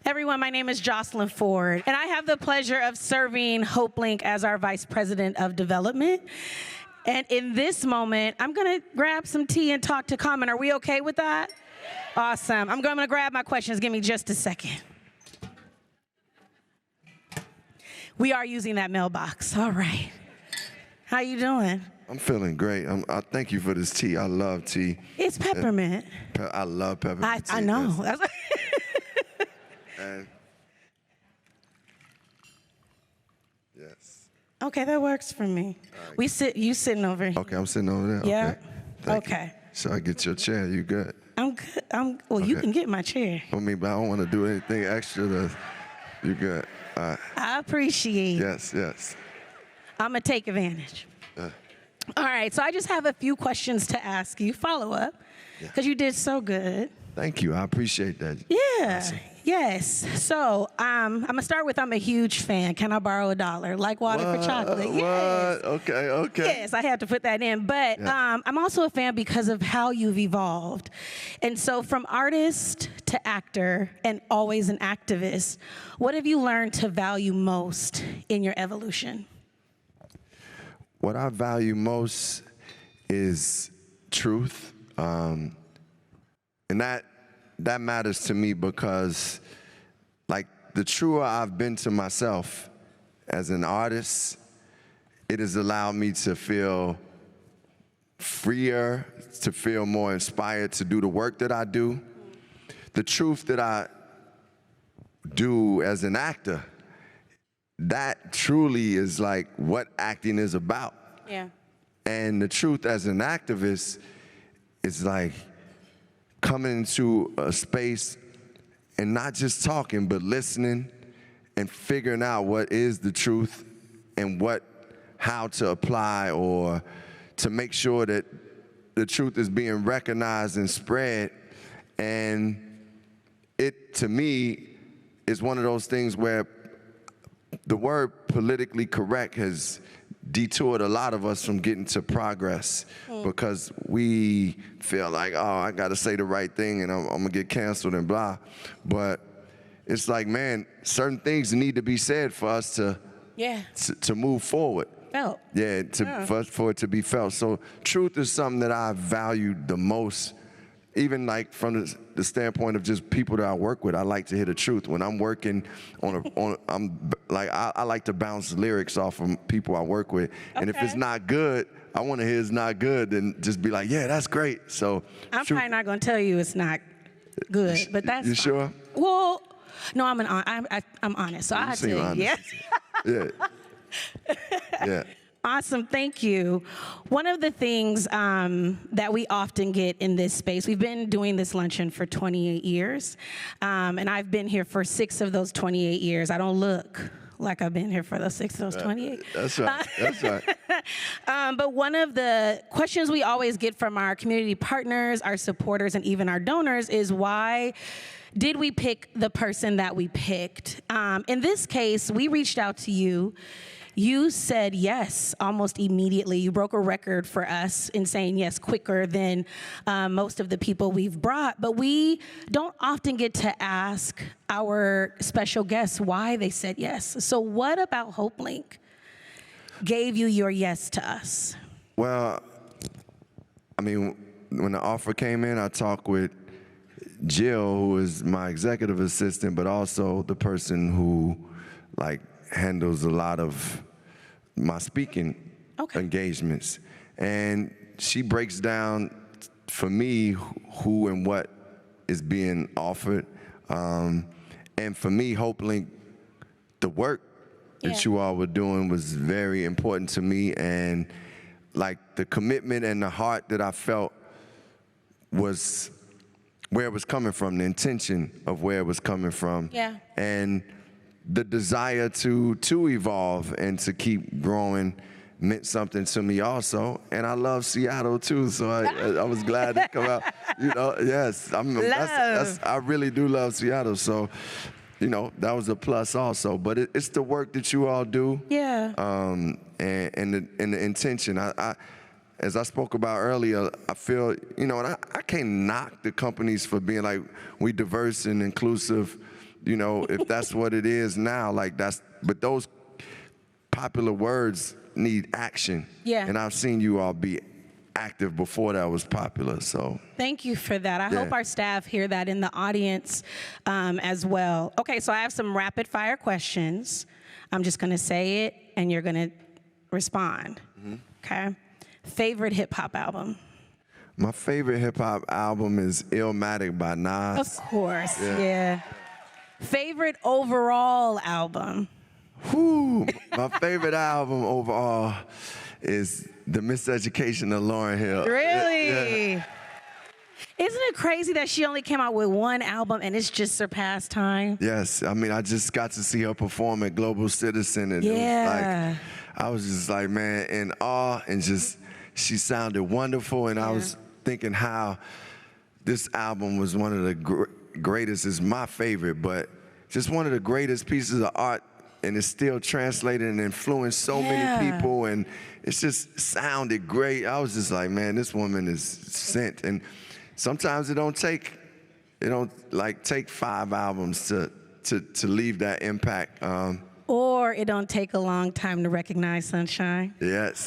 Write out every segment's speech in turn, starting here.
Everyone, my name is Josalyn Ford, and I have the pleasure of serving Hopelink as our Vice President of Development. And in this moment, I'm gonna grab some tea and talk to Common. Are we okay with that? Awesome. I'm gonna grab my questions. Give me just a second. We are using that mailbox. All right. How you doing? I'm feeling great. I thank you for this tea. I love tea. It's peppermint. I love peppermint tea. I know. And yes. Okay, that works for me. Right. You sitting over here. Okay, I'm sitting over there. Yeah. Okay. You. So I get your chair. You good? I'm good. Well, okay. You can get my chair. I mean, but I don't want to do anything extra. You good? All right. I appreciate. Yes. I'm gonna take advantage. All right. So I just have a few questions to ask you. Follow up, because you did so good. Thank you. I appreciate that. Yeah. Awesome. Yes. So I'm gonna start with I'm a huge fan. Can I borrow $1? Like water for chocolate. Yes. What? Okay. Yes, I had to put that in. But I'm also a fan because of how you've evolved. And so from artist to actor and always an activist, what have you learned to value most in your evolution? What I value most is truth. And that matters to me because, like, the truer I've been to myself as an artist, it has allowed me to feel freer, to feel more inspired to do the work that I do. The truth that I do as an actor, that truly is like what acting is about. Yeah. And the truth as an activist is like coming into a space and not just talking, but listening and figuring out what is the truth and how to apply or to make sure that the truth is being recognized and spread. And it, to me, is one of those things where the word politically correct has detoured a lot of us from getting to progress because we feel like, oh, I got to say the right thing and I'm going to get canceled and blah. But it's like, man, certain things need to be said for us to move forward. Felt. Yeah, for it to be felt. So truth is something that I value the most. Even like from the standpoint of just people that I work with, I like to hear the truth. When I'm working I like to bounce lyrics off of people I work with. Okay. And if it's not good, I want to hear it's not good and just be like, yeah, that's great. So I'm probably not going to tell you it's not good, but that's You fine. Sure? Well, no, I'm honest, so I tell you, honest. Yeah. Awesome, thank you. One of the things that we often get in this space, we've been doing this luncheon for 28 years, and I've been here for 6 of those 28 years. I don't look like I've been here for those 6 of those 28. That's right, that's right. But one of the questions we always get from our community partners, our supporters, and even our donors is why did we pick the person that we picked? In this case, we reached out to you. You said yes almost immediately. You broke a record for us in saying yes quicker than most of the people we've brought. But we don't often get to ask our special guests why they said yes. So what about Hopelink gave you your yes to us? Well, I mean, when the offer came in, I talked with Jill, who is my executive assistant, but also the person who, like, handles a lot of my speaking engagements. And she breaks down for me who and what is being offered. And for me, Hopelink, the work that you all were doing was very important to me. And like the commitment and the heart that I felt was where it was coming from, the intention of where it was coming from. Yeah. And the desire to evolve and to keep growing meant something to me also. And I love Seattle too, so I was glad to come out. You know, yes, I really do love Seattle, so you know, that was a plus also. But it's the work that you all do. Yeah. And the intention. As I spoke about earlier, I feel, you know, and I can't knock the companies for being like, we diverse and inclusive, you know, if that's what it is now, like but those popular words need action. Yeah. And I've seen you all be active before that was popular, so. Thank you for that. I hope our staff hear that in the audience as well. Okay, so I have some rapid fire questions. I'm just gonna say it and you're gonna respond, okay? Favorite hip hop album? My favorite hip hop album is Illmatic by Nas. Of course, yeah. Favorite overall album? Whew, my favorite album overall is The Miseducation of Lauryn Hill. Really? Yeah. Isn't it crazy that she only came out with one album and it's just surpassed time? Yes, I mean, I just got to see her perform at Global Citizen, and it was like, I was just like, man, in awe, and just, she sounded wonderful, and I was thinking how this album was one of the greatest, is my favorite, but just one of the greatest pieces of art, and it's still translated and influenced so many people, and it just sounded great. I was just like, man, this woman is sent, and sometimes it don't take 5 albums to leave that impact. Or it don't take a long time to recognize sunshine. Yes.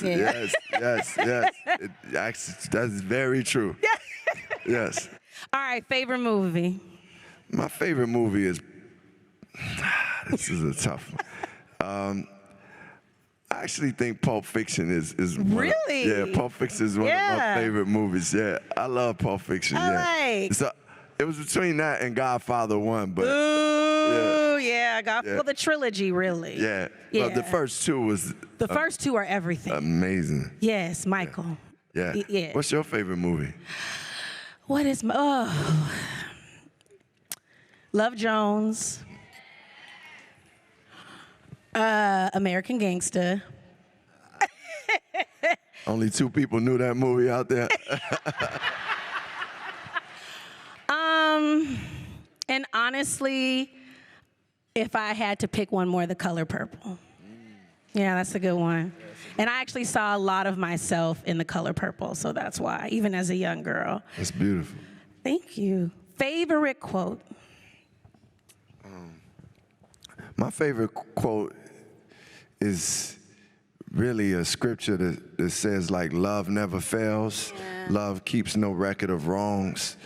That's very true. Yes. All right, favorite movie? My favorite movie is, this is a tough one. I actually think Pulp Fiction is really? Pulp Fiction is one of my favorite movies. Yeah, I love Pulp Fiction. So it was between that and Godfather 1, but Well, the trilogy, really. Yeah. But the first two was the first two are everything. Amazing. Yes, Michael. Yeah. Yeah. What's your favorite movie? What is Love Jones. American Gangster. Only 2 people knew that movie out there. And honestly, if I had to pick one more, The Color Purple. Yeah, that's a good one. And I actually saw a lot of myself in The Color Purple, so that's why, even as a young girl. That's beautiful. Thank you. Favorite quote? My favorite quote is really a scripture that says, like, love never fails, love keeps no record of wrongs.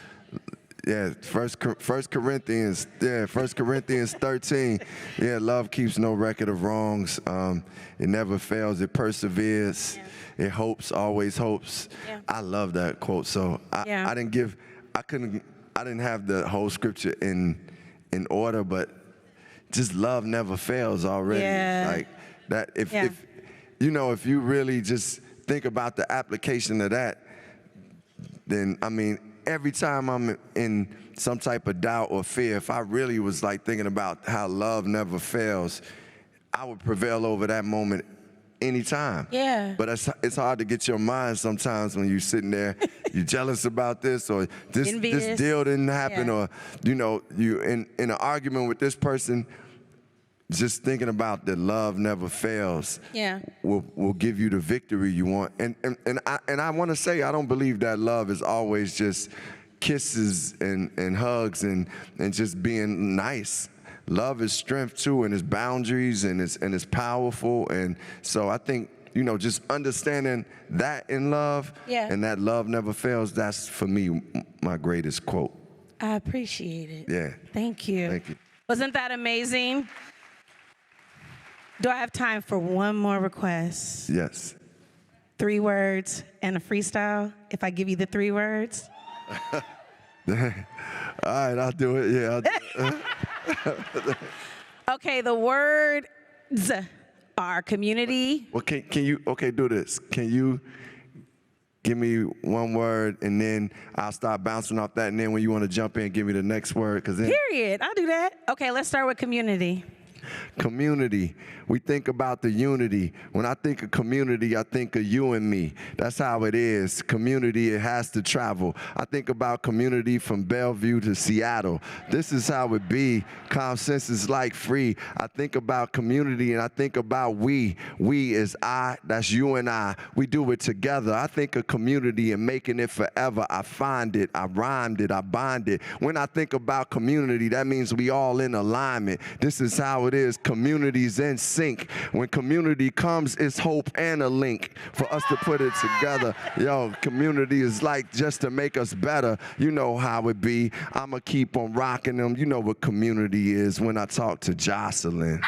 Yeah, First Corinthians 13. Yeah, love keeps no record of wrongs. It never fails. It perseveres. It hopes, always hopes. I love that quote. So I didn't have the whole scripture in order, but just love never fails already. Like that. If you really just think about the application of that, then I mean, every time I'm in some type of doubt or fear, if I really was like thinking about how love never fails, I would prevail over that moment anytime. Yeah. But it's hard to get your mind sometimes when you're sitting there, you're jealous about this, or this deal didn't happen, or you in an argument with this person. Just thinking about that love never fails will give you the victory you want. And I want to say, I don't believe that love is always just kisses and hugs and just being nice. Love is strength too, and it's boundaries, and it's powerful. And so I think, just understanding that in love and that love never fails, that's for me my greatest quote. I appreciate it. Yeah. Thank you. Thank you. Wasn't that amazing? Do I have time for one more request? Yes. 3 words and a freestyle, if I give you the 3 words? All right, I'll do it. Yeah, I'll do it. Okay, the words are community. Well, can you, do this. Can you give me one word, and then I'll start bouncing off that, and then when you want to jump in, give me the next word. Period. I'll do that. Okay, let's start with community. Community. We think about the unity. When I think of community, I think of you and me. That's how it is. Community, it has to travel. I think about community from Bellevue to Seattle. This is how it be. Common sense is like free. I think about community and I think about we. We is I, that's you and I. We do it together. I think of community and making it forever. I find it, I rhymed it, I bind it. When I think about community, that means we all in alignment. This is how it is. Communities in sync. When community comes, it's hope and a link for us to put it together. Yo, community is like just to make us better. You know how it be. I'ma keep on rocking them. You know what community is when I talk to Josalyn.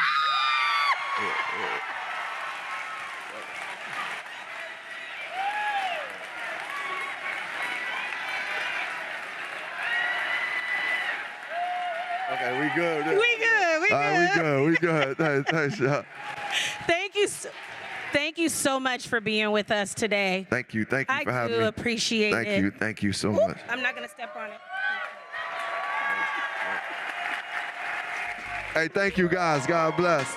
Okay, we good. We good. Thanks, y'all. Thank you so much for being with us today. Thank you for having me. I do appreciate it. Thank you so much. I'm not gonna step on it. Hey, thank you guys. God bless.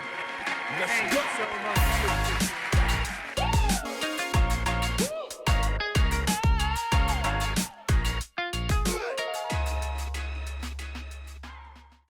Thank you so much.